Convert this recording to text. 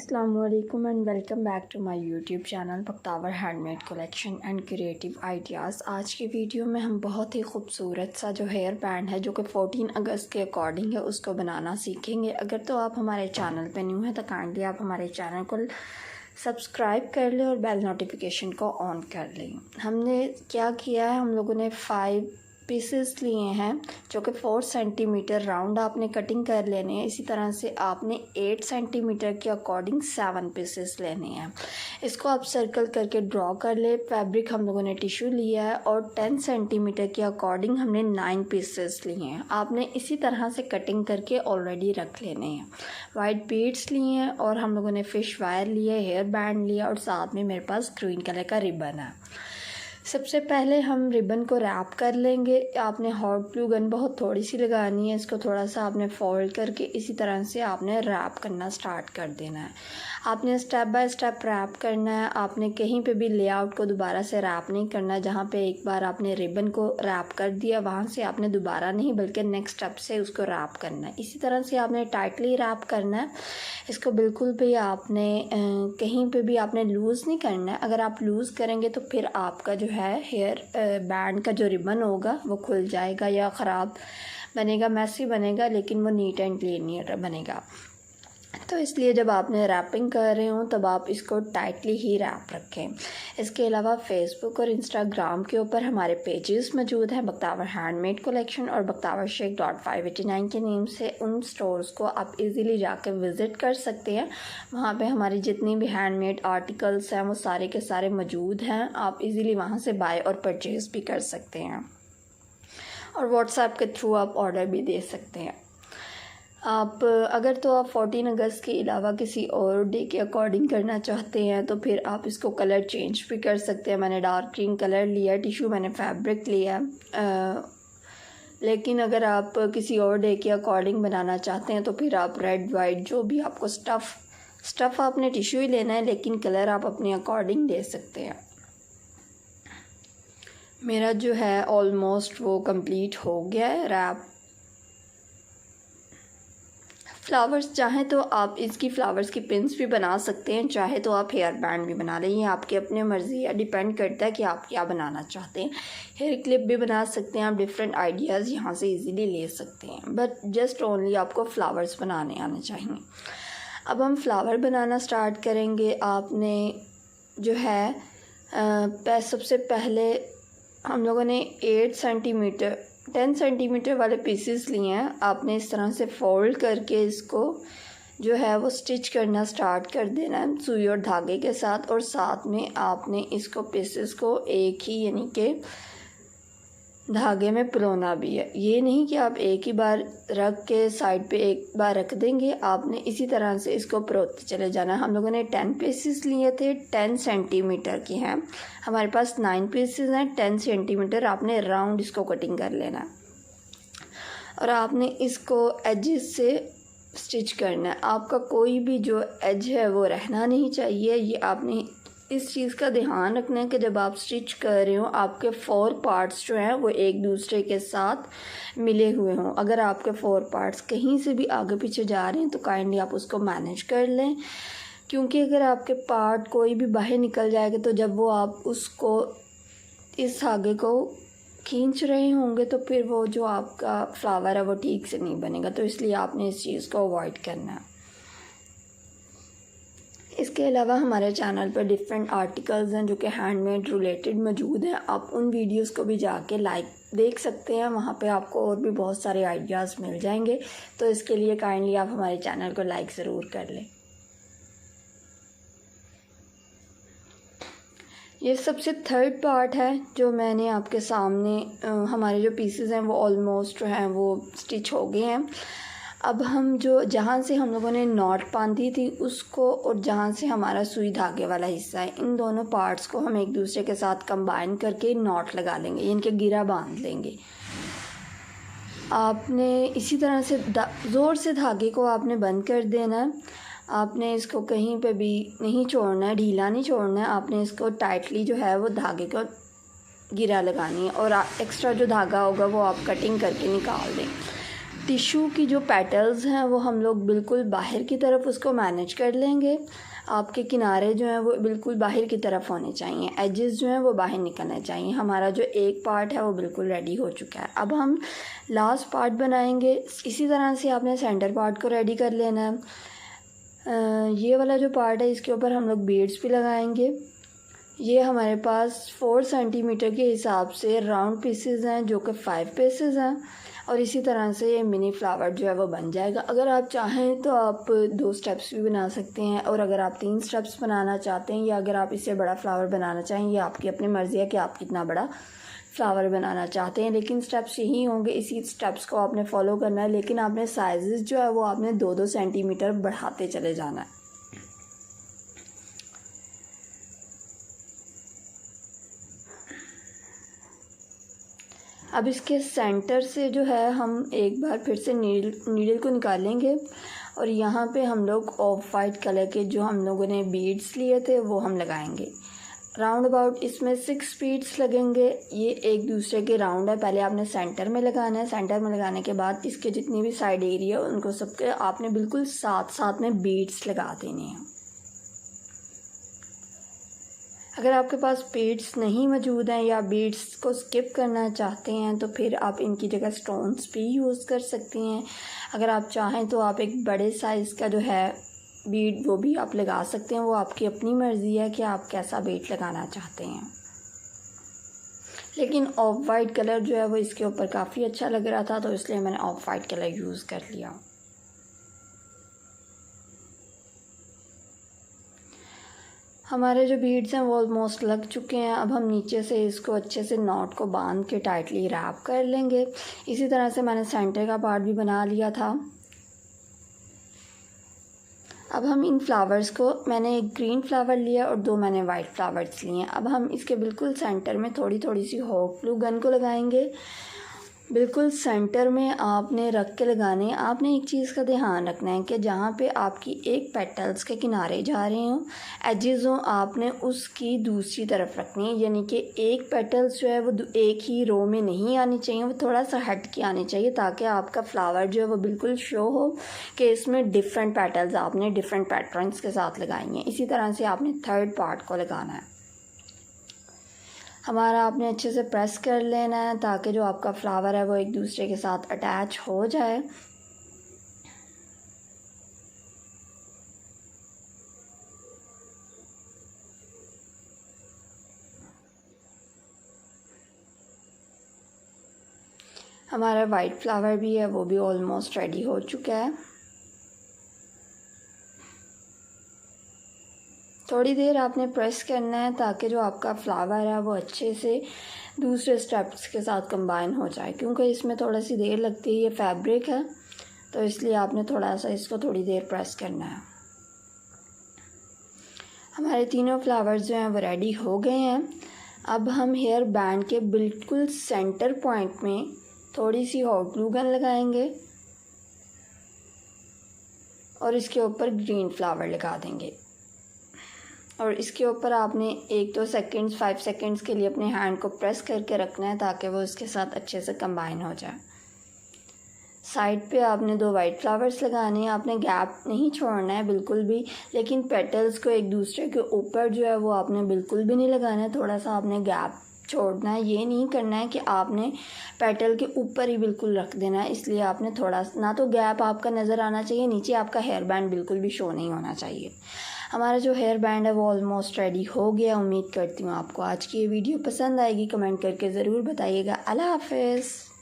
अस्सलामुअलैकुम and welcome back to my YouTube channel Bakhtawar handmade collection and creative ideas. आज की video में हम बहुत ही खूबसूरत सा जो हेयर बैंड है जो कि 14 अगस्त के अकॉर्डिंग है उसको बनाना सीखेंगे। अगर तो आप हमारे चैनल पे न्यू हैं तो काइंडली आप हमारे चैनल को सब्सक्राइब कर लें और बेल नोटिफिकेशन को ऑन कर लें। हमने क्या किया है, हम लोगों ने 5 पीसेस लिए हैं जो कि 4 सेंटीमीटर राउंड आपने कटिंग कर लेने हैं। इसी तरह से आपने 8 सेंटीमीटर के अकॉर्डिंग 7 पीसेस लेने हैं। इसको आप सर्कल करके ड्रॉ कर ले। फैब्रिक हम लोगों ने टिश्यू लिया है और 10 सेंटीमीटर के अकॉर्डिंग हमने 9 पीसेस लिए हैं। आपने इसी तरह से कटिंग करके ऑलरेडी रख लेने हैं। वाइट बीड्स लिए हैं और हम लोगों ने फ़िश वायर लिया, हेयर बैंड लिया और साथ में मेरे पास ग्रीन कलर का रिबन है। सबसे पहले हम रिबन को रैप कर लेंगे। आपने हॉट ग्लू गन बहुत थोड़ी सी लगानी है, इसको थोड़ा सा आपने फोल्ड करके इसी तरह से आपने रैप करना स्टार्ट कर देना है। आपने स्टेप बाय स्टेप रैप करना है। आपने कहीं पे भी लेआउट को दोबारा से रैप नहीं करना। जहाँ पे एक बार आपने रिबन को रैप कर दिया वहाँ से आपने दोबारा नहीं बल्कि नेक्स्ट स्टेप से उसको रैप करना है। इसी तरह से आपने टाइटली रैप करना है। इसको बिल्कुल भी आपने कहीं पे भी आपने लूज़ नहीं करना है। अगर आप लूज़ करेंगे तो फिर आपका जो है हेयर बैंड का जो रिबन होगा वो खुल जाएगा या ख़राब बनेगा, मैसी बनेगा, लेकिन वो नीट एंड क्लीन बनेगा। तो इसलिए जब आपने रैपिंग कर रहे हो तब आप इसको टाइटली ही रैप रखें। इसके अलावा फेसबुक और इंस्टाग्राम के ऊपर हमारे पेजेस मौजूद हैं, बख्तावर हैंडमेड कलेक्शन और बख्तावर शेख .589 के नेम से। उन स्टोर्स को आप इजीली जाकर विज़िट कर सकते हैं। वहाँ पे हमारी जितनी भी हैंडमेड आर्टिकल्स हैं वो सारे के सारे मौजूद हैं। आप इजीली वहाँ से बाय और परचेज़ भी कर सकते हैं और व्हाट्सएप के थ्रू आप ऑर्डर भी दे सकते हैं। आप अगर तो आप 14 अगस्त के अलावा किसी और डे के अकॉर्डिंग करना चाहते हैं तो फिर आप इसको कलर चेंज भी कर सकते हैं। मैंने डार्क ग्रीन कलर लिया, टिश्यू मैंने फैब्रिक लिया। लेकिन अगर आप किसी और डे के अकॉर्डिंग बनाना चाहते हैं तो फिर आप रेड वाइट जो भी आपको स्टफ़ आपने टिश्यू ही लेना है, लेकिन कलर आप अपने अकॉर्डिंग ले सकते हैं। मेरा जो है ऑलमोस्ट वो कंप्लीट हो गया है रैप। फ्लावर्स चाहें तो आप इसकी फ़्लावर्स की पिन्स भी बना सकते हैं, चाहे तो आप हेयर बैंड भी बना लें। ये आपकी अपनी मर्ज़ी है, डिपेंड करता है कि आप क्या बनाना चाहते हैं। हेयर क्लिप भी बना सकते हैं आप। डिफरेंट आइडियाज़ यहाँ से इजीली ले सकते हैं, बट जस्ट ओनली आपको फ़्लावर्स बनाने आने चाहिए। अब हम फ्लावर बनाना स्टार्ट करेंगे। आपने जो है सबसे पहले हम लोगों ने 10 सेंटीमीटर वाले पीसेस लिए हैं। आपने इस तरह से फोल्ड करके इसको जो है वो स्टिच करना स्टार्ट कर देना है सुई और धागे के साथ। और साथ में आपने इसको पीसेस को एक ही यानी कि धागे में पिरोना भी है। ये नहीं कि आप एक ही बार रख के साइड पे एक बार रख देंगे, आपने इसी तरह से इसको पिरोते चले जाना। हम लोगों ने 10 पीसेस लिए थे, 10 सेंटीमीटर के हैं। हमारे पास 9 पीसेस हैं। 10 सेंटीमीटर आपने राउंड इसको कटिंग कर लेना है और आपने इसको एजेस से स्टिच करना है। आपका कोई भी जो एज है वो रहना नहीं चाहिए। ये आपने इस चीज़ का ध्यान रखना है कि जब आप स्टिच कर रहे हो आपके 4 पार्ट्स जो हैं वो एक दूसरे के साथ मिले हुए हों। अगर आपके 4 पार्ट्स कहीं से भी आगे पीछे जा रहे हैं तो काइंडली आप उसको मैनेज कर लें, क्योंकि अगर आपके पार्ट कोई भी बाहर निकल जाएगा तो जब वो आप उसको इस धागे को खींच रहे होंगे तो फिर वो जो आपका फ्लावर है वो ठीक से नहीं बनेगा। तो इसलिए आपने इस चीज़ को अवॉइड करना है। इसके अलावा हमारे चैनल पर डिफरेंट आर्टिकल्स हैं जो कि हैंडमेड रिलेटेड मौजूद हैं। आप उन वीडियोस को भी जाके देख सकते हैं। वहाँ पे आपको और भी बहुत सारे आइडियाज़ मिल जाएंगे। तो इसके लिए काइंडली आप हमारे चैनल को लाइक ज़रूर कर लें। ये सबसे थर्ड पार्ट है जो मैंने आपके सामने हमारे जो पीसेस हैं वो ऑलमोस्ट हैं वो स्टिच हो गए हैं। अब हम जहाँ से हम लोगों ने नॉट बांधी थी उसको और जहाँ से हमारा सुई धागे वाला हिस्सा है, इन दोनों पार्ट्स को हम एक दूसरे के साथ कंबाइन करके नॉट लगा लेंगे, इनके गिरा बांध लेंगे। आपने इसी तरह से ज़ोर से धागे को आपने बंद कर देना है। आपने इसको कहीं पे भी नहीं छोड़ना है, ढीला नहीं छोड़ना है। आपने इसको टाइटली जो है वो धागे को गिरा लगानी है और एक्स्ट्रा जो धागा होगा वो आप कटिंग करके निकाल दें। टिशू की जो पेटल्स हैं वो हम लोग बिल्कुल बाहर की तरफ उसको मैनेज कर लेंगे। आपके किनारे जो हैं वो बिल्कुल बाहर की तरफ होने चाहिए, एजेस जो हैं वो बाहर निकलने चाहिए। हमारा जो एक पार्ट है वो बिल्कुल रेडी हो चुका है। अब हम लास्ट पार्ट बनाएंगे। इसी तरह से आपने सेंटर पार्ट को रेडी कर लेना है। ये वाला जो पार्ट है इसके ऊपर हम लोग बीड्स भी लगाएंगे। ये हमारे पास 4 सेंटीमीटर के हिसाब से राउंड पीसेस हैं जो कि 5 पीसेस हैं, और इसी तरह से ये मिनी फ्लावर जो है वो बन जाएगा। अगर आप चाहें तो आप 2 स्टेप्स भी बना सकते हैं, और अगर आप 3 स्टेप्स बनाना चाहते हैं या अगर आप इससे बड़ा फ्लावर बनाना चाहें, ये आपकी अपनी मर्ज़ी है कि आप कितना बड़ा फ्लावर बनाना चाहते हैं। लेकिन स्टेप्स यही होंगे, इसी स्टेप्स को आपने फॉलो करना है। लेकिन आपने साइज़ जो है वो आपने 2-2 सेंटीमीटर बढ़ाते चले जाना है। अब इसके सेंटर से जो है हम एक बार फिर से नीडल को निकालेंगे, और यहाँ पे हम लोग ऑफ वाइट कलर के जो हम लोगों ने बीड्स लिए थे वो हम लगाएंगे। राउंड अबाउट इसमें 6 बीड्स लगेंगे। ये एक दूसरे के राउंड है। पहले आपने सेंटर में लगाना है। सेंटर में लगाने के बाद इसके जितनी भी साइड एरिया उनको सबके आपने बिल्कुल साथ साथ में बीड्स लगा देने हैं। अगर आपके पास बीड्स नहीं मौजूद हैं या बीड्स को स्किप करना चाहते हैं तो फिर आप इनकी जगह स्टोन्स भी यूज़ कर सकती हैं। अगर आप चाहें तो आप एक बड़े साइज़ का जो है बीड वो भी आप लगा सकते हैं। वो आपकी अपनी मर्ज़ी है कि आप कैसा बीड लगाना चाहते हैं। लेकिन ऑफ वाइट कलर जो है वो इसके ऊपर काफ़ी अच्छा लग रहा था, तो इसलिए मैंने ऑफ वाइट कलर यूज़ कर लिया। हमारे जो बीड्स हैं वो ऑलमोस्ट लग चुके हैं। अब हम नीचे से इसको अच्छे से नॉट को बांध के टाइटली रैप कर लेंगे। इसी तरह से मैंने सेंटर का पार्ट भी बना लिया था। अब हम इन फ्लावर्स को, मैंने एक ग्रीन फ्लावर लिया और 2 मैंने वाइट फ्लावर्स लिए हैं। अब हम इसके बिल्कुल सेंटर में थोड़ी थोड़ी सी हॉट ग्लू गन को लगाएंगे। बिल्कुल सेंटर में आपने रख के लगाने। आपने एक चीज़ का ध्यान रखना है कि जहाँ पे आपकी एक पेटल्स के किनारे जा रहे हों, एजेस हों, आपने उसकी दूसरी तरफ रखनी है। यानी कि एक पेटल्स जो है वो एक ही रो में नहीं आनी चाहिए, वो थोड़ा सा हट के आनी चाहिए, ताकि आपका फ्लावर जो है वो बिल्कुल शो हो कि इसमें डिफरेंट पेटल्स आपने डिफरेंट पैटर्न्स के साथ लगाई हैं। इसी तरह से आपने थर्ड पार्ट को लगाना है। हमारा आपने अच्छे से प्रेस कर लेना है ताकि जो आपका फ्लावर है वो एक दूसरे के साथ अटैच हो जाए। हमारा वाइट फ्लावर भी है वो भी ऑलमोस्ट रेडी हो चुका है। थोड़ी देर आपने प्रेस करना है ताकि जो आपका फ्लावर है वो अच्छे से दूसरे स्टेप्स के साथ कंबाइन हो जाए, क्योंकि इसमें थोड़ा सी देर लगती है। ये फैब्रिक है तो इसलिए आपने थोड़ा सा इसको थोड़ी देर प्रेस करना है। हमारे तीनों फ्लावर्स जो हैं वो रेडी हो गए हैं। अब हम हेयर बैंड के बिल्कुल सेंटर पॉइंट में थोड़ी सी हॉट ग्लू गन लगाएंगे और इसके ऊपर ग्रीन फ्लावर लगा देंगे। और इसके ऊपर आपने 1-2 सेकंड्स 5 सेकंड्स के लिए अपने हैंड को प्रेस करके रखना है ताकि वो इसके साथ अच्छे से कंबाइन हो जाए। साइड पे आपने 2 वाइट फ्लावर्स लगाने हैं। आपने गैप नहीं छोड़ना है बिल्कुल भी, लेकिन पेटल्स को एक दूसरे के ऊपर जो है वो आपने बिल्कुल भी नहीं लगाना है। थोड़ा सा आपने गैप छोड़ना है। ये नहीं करना है कि आपने पेटल के ऊपर ही बिल्कुल रख देना है, इसलिए आपने थोड़ा ना तो गैप आपका नज़र आना चाहिए, नीचे आपका हेयर बैंड बिल्कुल भी शो नहीं होना चाहिए। हमारा जो हेयर बैंड है वो ऑलमोस्ट रेडी हो गया। उम्मीद करती हूँ आपको आज की ये वीडियो पसंद आएगी। कमेंट करके ज़रूर बताइएगा। अल्लाह हाफ़िज़।